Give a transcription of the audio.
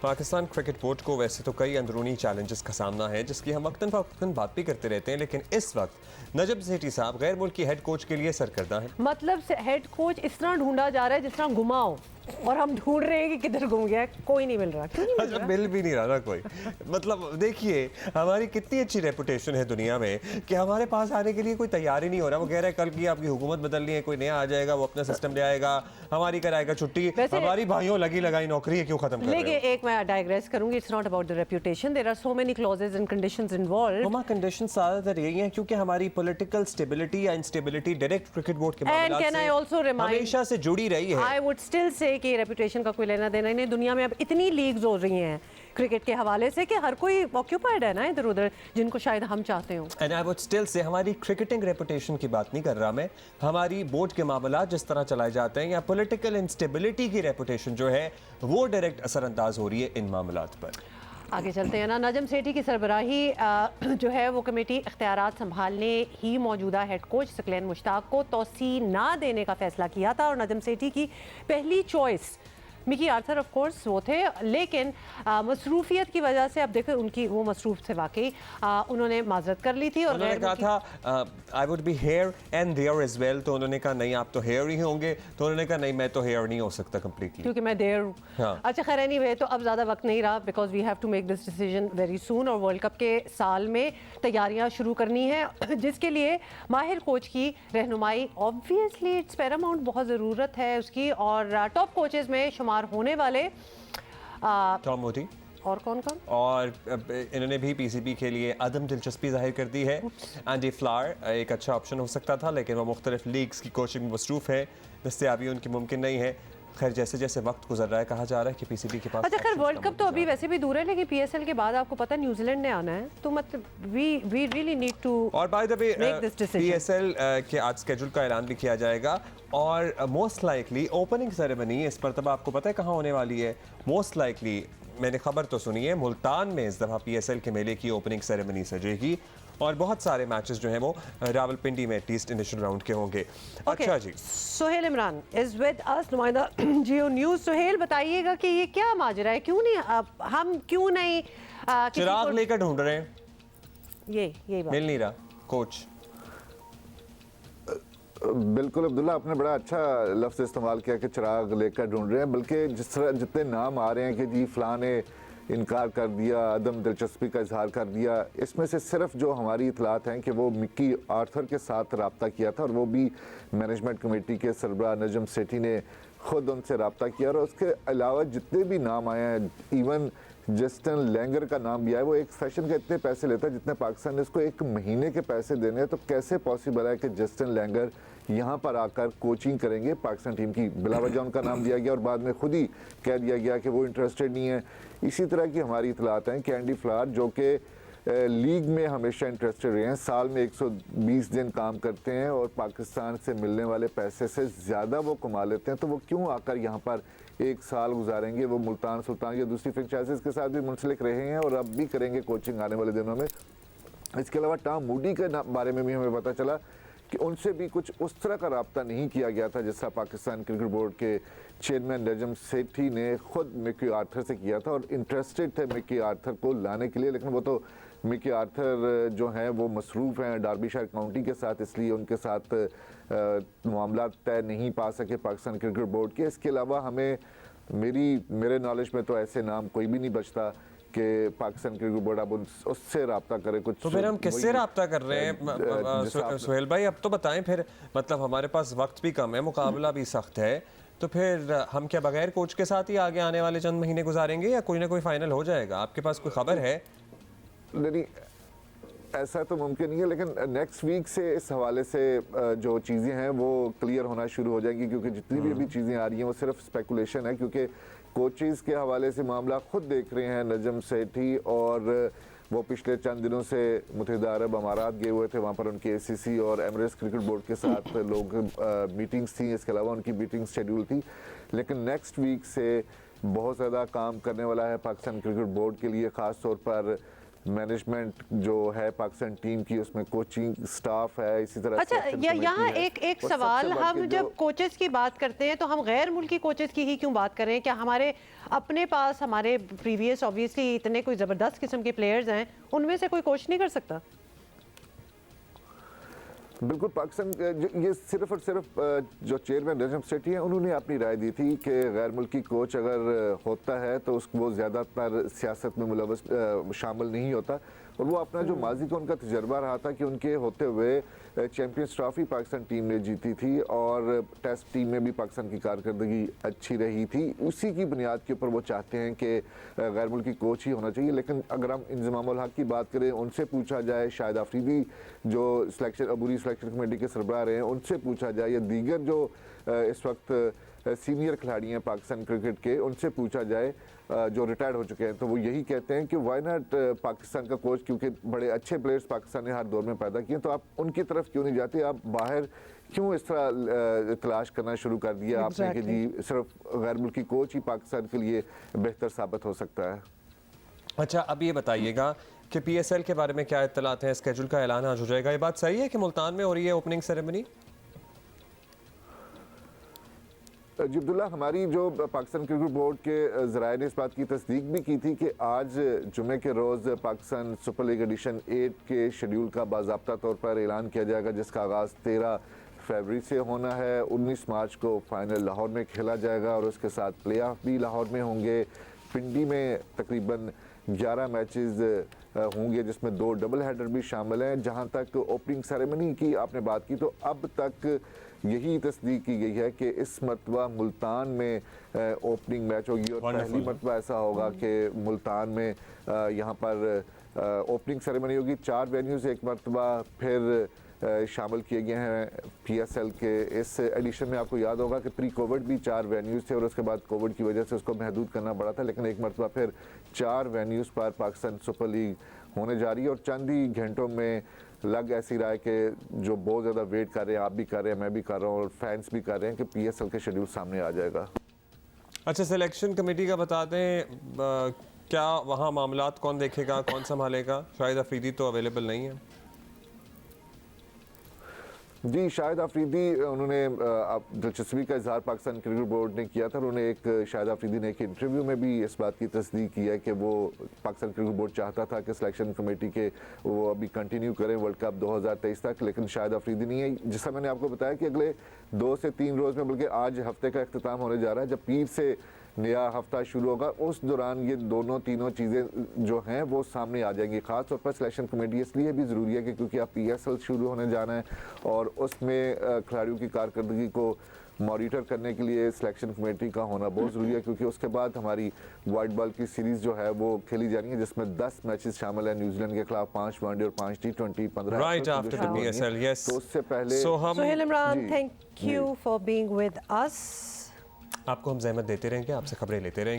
Pakistan cricket board को वैसे तो कई अंदरूनी चैलेंजेस का सामना है जिसकी हम वक्तन फ़वक्तन बात भी करते रहते हैं, लेकिन इस वक्त नजम सेठी साहब गैर मुल्की हेड कोच के लिए सरकर्दा है। मतलब से हेड कोच इस तरह ढूंढा जा रहा है जिस तरह गुमा हो, और हम ढूंढ रहे हैं कि किधर गुम गया है, कोई नहीं मिल रहा। क्यों नहीं मिल रहा? मिल भी नहीं रहा ना कोई। मतलब देखिए हमारी कितनी अच्छी रेपुटेशन है दुनिया में कि हमारे पास आने के लिए कोई तैयार ही नहीं हो रहा। वो कह रहा है कल की आपकी हुकूमत बदलनी है, कोई नया आ जाएगा, वो अपना सिस्टम ले आएगा, हमारी कराएगा छुट्टी। हमारी भाइयों लगी लगाई नौकरी है, क्यों खत्म कर रहे हो? लेकिन एक मैं डाइग्रेस करूंगी, it's not about the reputation, there are so many clauses and conditions involved. हमारा कंडीशन ज्यादातर यही है क्योंकि हमारी पॉलिटिकल स्टेबिलिटी या इंस्टेबिलिटी डायरेक्ट क्रिकेट बोर्ड के मामलों से हमेशा से जुड़ी रही है। आई वुड स्टिल से कि रेपुटेशन का कोई लेना देना ही नहीं। दुनिया में अब इतनी लीग्स हो रही हैं क्रिकेट के हवाले से कि हर कोई ऑक्यूपाइड है ना इधर उधर, जिनको शायद हम चाहते हो। And I would still say हमारी क्रिकेटिंग रेपुटेशन की बात नहीं कर रहा मैं, हमारी बोर्ड के मामला जिस तरह चलाए जाते हैं या पॉलिटिकल इंस्टेबिलिटी की रेपुटेशन जो है वो डायरेक्ट असरअंदाज हो रही है इन मामलात पर। आगे चलते हैं ना। नजम सेठी की सरबराही जो है वो कमेटी इख्तियारात संभालने ही मौजूदा हेड कोच सकलैन मुश्ताक को तौसी ना देने का फैसला किया था, और नजम सेठी की पहली choice Mickey Arthur of course वो थे, लेकिन मसरूफियत की वजह से अब देखो उनकी वो मसरूफ से वाकई उन्होंने माजरत कर ली थी और उन्होंने कहा था I would be here and there as well, तो उन्होंने कहा नहीं आप तो हेयर ही होंगे, तो उन्होंने कहा नहीं मैं तो हेयर नहीं हो सकता कंप्लीटली क्योंकि मैं देयर हूँ। हाँ। अच्छा खैर एनीवे, तो अब ज़्यादा वक्त नहीं रहा because we have to make this decision very soon, और वर्ल्ड कप के साल में तैयारियां शुरू करनी है जिसके लिए माहिर कोच की रहनुमाई ऑब्वियसली इट्स पैरामाउंट, बहुत ज़रूरत है उसकी। और टॉप कोचेज में शुमार होने वाले टॉम मोदी और कौन कौन, और इन्होंने भी पीसीबी के लिए अदम दिलचस्पी जाहिर कर दी है। एंडी फ्लावर एक अच्छा ऑप्शन हो सकता था, लेकिन वो मुख्तलिफ लीग्स की कोचिंग में मसरूफ़ है, दस्तयाबी उनकी मुमकिन नहीं है। खैर जैसे जैसे वक्त गुजर रहा है कहा जा रहा है कि पीसीबी के पास। अच्छा खैर वर्ल्ड कप तो अभी वैसे भी दूर है, लेकिन पीएसएल के बाद आपको पता है न्यूजीलैंड ने आना है, तो मतलब वी रियली नीड टू। और बाय द वे पीएसएल के आज स्केड्यूल का ऐलान भी किया जाएगा, और मोस्ट लाइकली ओपनिंग सेरेमनी इस मरतबा आपको पता है कहाँ होने वाली है? मोस्ट लाइकली मैंने खबर तो सुनी है मुल्तान में इस दफ़ा पीएसएल के मेले की ओपनिंग सेरेमनी सजेगी, और बहुत सारे मैचेस जो हैं वो रावलपिंडी में एटलीस्ट इनिशियल राउंड के होंगे। अच्छा जी, Suhail Imran is with us, नुमाइंदा जियो न्यूज़। सुहेल बताइएगा कि ये क्या माजरा है, क्यों नहीं हम क्यों नहीं चिराग लेकर ढूंढ रहे हैं, यही बात मिल नहीं रहा कोच। बिल्कुल अब्दुल्ला, आपने बड़ा अच्छा लफ्ज़ इस्तेमाल किया कि चिराग लेकर ढूंढ रहे हैं, बल्कि जिस तरह जितने नाम आ रहे हैं कि जी फ़लाँ ने इनकार कर दिया, अदम दिलचस्पी का इजहार कर दिया, इसमें से सिर्फ जो हमारी इतलात हैं कि वो मिकी आर्थर के साथ रब्ता किया था, और वो भी मैनेजमेंट कमेटी के सरबराह नजम सेठी ने ख़ुद उनसे रब्ता किया। और उसके अलावा जितने भी नाम आए हैं, इवन जस्टिन लैंगर का नाम भी आया, वो एक सेशन के इतने पैसे लेता है जितने पाकिस्तान ने इसको एक महीने के पैसे देने हैं, तो कैसे पॉसिबल है कि जस्टिन लैंगर यहाँ पर आकर कोचिंग करेंगे पाकिस्तान टीम की? बिलावजह उनका नाम दिया गया और बाद में खुद ही कह दिया गया कि वो इंटरेस्टेड नहीं है। इसी तरह की हमारी इतलात हैं कि एंडी फ्लावर जो कि लीग में हमेशा इंटरेस्टेड रहे हैं, साल में 120 दिन काम करते हैं और पाकिस्तान से मिलने वाले पैसे से ज़्यादा वो कमा लेते हैं, तो वो क्यों आकर यहाँ पर एक साल गुजारेंगे? वो मुल्तान सुल्तान या दूसरी फ्रेंचाइजीज के साथ भी मुंसलिक रहे हैं और अब भी करेंगे कोचिंग आने वाले दिनों में। इसके अलावा टॉम मूडी के बारे में भी हमें पता चला कि उनसे भी कुछ उस तरह का रब्ता नहीं किया गया था जिस तरह पाकिस्तान क्रिकेट बोर्ड के चेयरमैन नजम सेठी ने खुद मिकी आर्थर से किया था, और इंटरेस्टेड थे मिकी आर्थर को लाने के लिए, लेकिन वो तो मिकी आर्थर जो हैं वो मसरूफ़ हैं डार्बीशायर काउंटी के साथ, इसलिए उनके साथ मामला तय नहीं पा सके पाकिस्तान क्रिकेट बोर्ड के। इसके अलावा हमें मेरे नॉलेज में तो ऐसे नाम कोई भी नहीं बचता कि पाकिस्तान क्रिकेट बोर्ड अब उससे रब्ता करे कुछ। तो फिर हम किससे रब्ता कर रहे हैं सुहेल भाई? अब तो बताएं फिर, मतलब हमारे पास वक्त भी कम है, मुकाबला भी सख्त है, तो फिर हम क्या बगैर कोच के साथ ही आगे आने वाले चंद महीने गुजारेंगे या कोई ना कोई फाइनल हो जाएगा? आपके पास कोई खबर है? नहीं, ऐसा तो मुमकिन नहीं है, लेकिन नेक्स्ट वीक से इस हवाले से जो चीज़ें हैं वो क्लियर होना शुरू हो जाएंगी, क्योंकि जितनी भी अभी चीज़ें आ रही हैं वो सिर्फ स्पेकुलेशन है, क्योंकि कोचेज़ के हवाले से मामला खुद देख रहे हैं नजम सेठी, और वो पिछले चंद दिनों से मुत्तहिदा अरब अमारात गए हुए थे, वहाँ पर उनके एसीसी और एमिरेट्स क्रिकेट बोर्ड के साथ लोग मीटिंग्स थी, इसके अलावा उनकी मीटिंग शेड्यूल थी। लेकिन नेक्स्ट वीक से बहुत ज़्यादा काम करने वाला है पाकिस्तान क्रिकेट बोर्ड के लिए, ख़ास तौर पर मैनेजमेंट जो है पाकिस्तान टीम की, उसमें कोचिंग स्टाफ है, इसी तरह। अच्छा यहाँ एक सवाल, हम जब कोचेस की बात करते हैं तो हम गैर मुल्की कोचेस की ही क्यों बात कर रहे हैं? क्या हमारे अपने पास हमारे प्रीवियस ऑब्वियसली इतने कोई ज़बरदस्त किस्म के प्लेयर्स हैं, उनमें से कोई कोच नहीं कर सकता? बिल्कुल, पाकिस्तान ये सिर्फ और सिर्फ जो चेयरमैन नजम सेठी हैं उन्होंने अपनी राय दी थी कि गैर मुल्की कोच अगर होता है तो वो ज़्यादातर सियासत में मुलवस शामिल नहीं होता, और वो अपना जो माजी का उनका तजर्बा रहा था कि उनके होते हुए चैम्पियंस ट्रॉफी पाकिस्तान टीम ने जीती थी और टेस्ट टीम में भी पाकिस्तान की कारकर्दगी अच्छी रही थी, उसी की बुनियाद के ऊपर वो चाहते हैं कि गैर मुल्की कोच ही होना चाहिए। लेकिन अगर हम इंज़माम उल हक की बात करें, उनसे पूछा जाए, शाहिद अफरीदी जो अबूरी सिलेक्शन कमेटी के सरबराह रहे हैं उनसे पूछा जाए, या दीगर जो इस वक्त सीनियर खिलाड़ी हैं पाकिस्तान क्रिकेट के, उनसे पूछा जाए जो रिटायर्ड हो चुके हैं, तो वो यही कहते हैं कि वाई नॉट पाकिस्तान का कोच, क्योंकि बड़े अच्छे प्लेयर्स पाकिस्तान ने हर दौर में पैदा किए, तो आप उनकी तरफ क्यों नहीं जाते, आप बाहर क्यों इस तरह तलाश करना शुरू कर दिया आपने कि जी सिर्फ गैर मुल्की कोच ही पाकिस्तान के लिए बेहतर साबित हो सकता है। अच्छा, अब ये बताइएगा कि PSL के बारे में क्या इत्तलात हैं? स्केड्यूल का ऐलान आज हो जाएगा, ये बात सही है कि मुल्तान में हो रही है ओपनिंग सेरेमनी? जी अब्दुल्ला, हमारी जो पाकिस्तान क्रिकेट बोर्ड के ज़राए ने इस बात की तस्दीक भी की थी कि आज जुमे के रोज़ पाकिस्तान सुपर लीग एडिशन 8 के शेड्यूल का बाज़ाब्ता तौर पर ऐलान किया जाएगा, जिसका आगाज़ 13 फरवरी से होना है। 19 मार्च को फाइनल लाहौर में खेला जाएगा और उसके साथ प्ले ऑफ भी लाहौर में होंगे। पिंडी में तकरीबन 11 मैचेस होंगे, जिसमें 2 डबल हेडर भी शामिल हैं। जहां तक ओपनिंग सेरेमनी की आपने बात की, तो अब तक यही तस्दीक की गई है कि इस मरतबा मुल्तान में ओपनिंग मैच होगी और पहली मरतबा ऐसा होगा कि मुल्तान में यहाँ पर ओपनिंग सेरेमनी होगी। 4 वेन्यूज़ एक मरतबा फिर शामिल किए गए हैं PSL के इस एडिशन में। आपको याद होगा कि प्री कोविड भी 4 वेन्यूज़ थे और उसके बाद कोविड की वजह से उसको महदूद करना पड़ा था, लेकिन एक मरतबा फिर 4 वेन्यूज़ पर पाकिस्तान सुपर लीग होने जा रही है। और चंद ही घंटों में लग ऐसी रहा है कि जो बहुत ज़्यादा वेट कर रहे हैं, आप भी कर रहे हैं, मैं भी कर रहा हूँ और फैंस भी कर रहे हैं, कि PSL के शेड्यूल सामने आ जाएगा। अच्छा, सिलेक्शन कमेटी का बता दें, क्या वहाँ मामलात कौन देखेगा, कौन संभालेगा? शाहिद अफरीदी तो अवेलेबल नहीं है। जी, शाहिद अफरीदी उन्होंने दिलचस्पी का इजहार पाकिस्तान क्रिकेट बोर्ड ने किया था। उन्होंने शाहिद अफरीदी ने एक इंटरव्यू में भी इस बात की तस्दीक की है कि वो पाकिस्तान क्रिकेट बोर्ड चाहता था कि सिलेक्शन कमेटी के वो अभी कंटिन्यू करें वर्ल्ड कप 2023 तक, लेकिन शाहिद अफरीदी नहीं है। जैसा मैंने आपको बताया कि अगले 2 से 3 रोज़ में, बल्कि आज हफ्ते का अख्तिताम होने जा रहा है, जब पीर से नया हफ्ता शुरू होगा, उस दौरान ये तीनों चीज़ें जो हैं वो सामने आ जाएंगी। ख़ास तौर पर सिलेक्शन कमेटी इसलिए भी ज़रूरी है कि क्योंकि अब PSL शुरू होने जाना है और उसमें खिलाड़ियों की कारकर्दगी को मॉनिटर करने के लिए सिलेक्शन कमेटी का होना बहुत ज़रूरी है, क्योंकि उसके बाद हमारी वाइट बॉल की सीरीज़ जो है वो खेली जानी है, जिसमें 10 मैचेस शामिल हैं। न्यूजीलैंड के खिलाफ 5 वनडे और 5 T20, 15 right after the PSL, yes. तो उससे पहले Sohail Imran, thank you for being with us. आपको हम ज़हमत देते रहेंगे, आपसे खबरें लेते रहेंगे।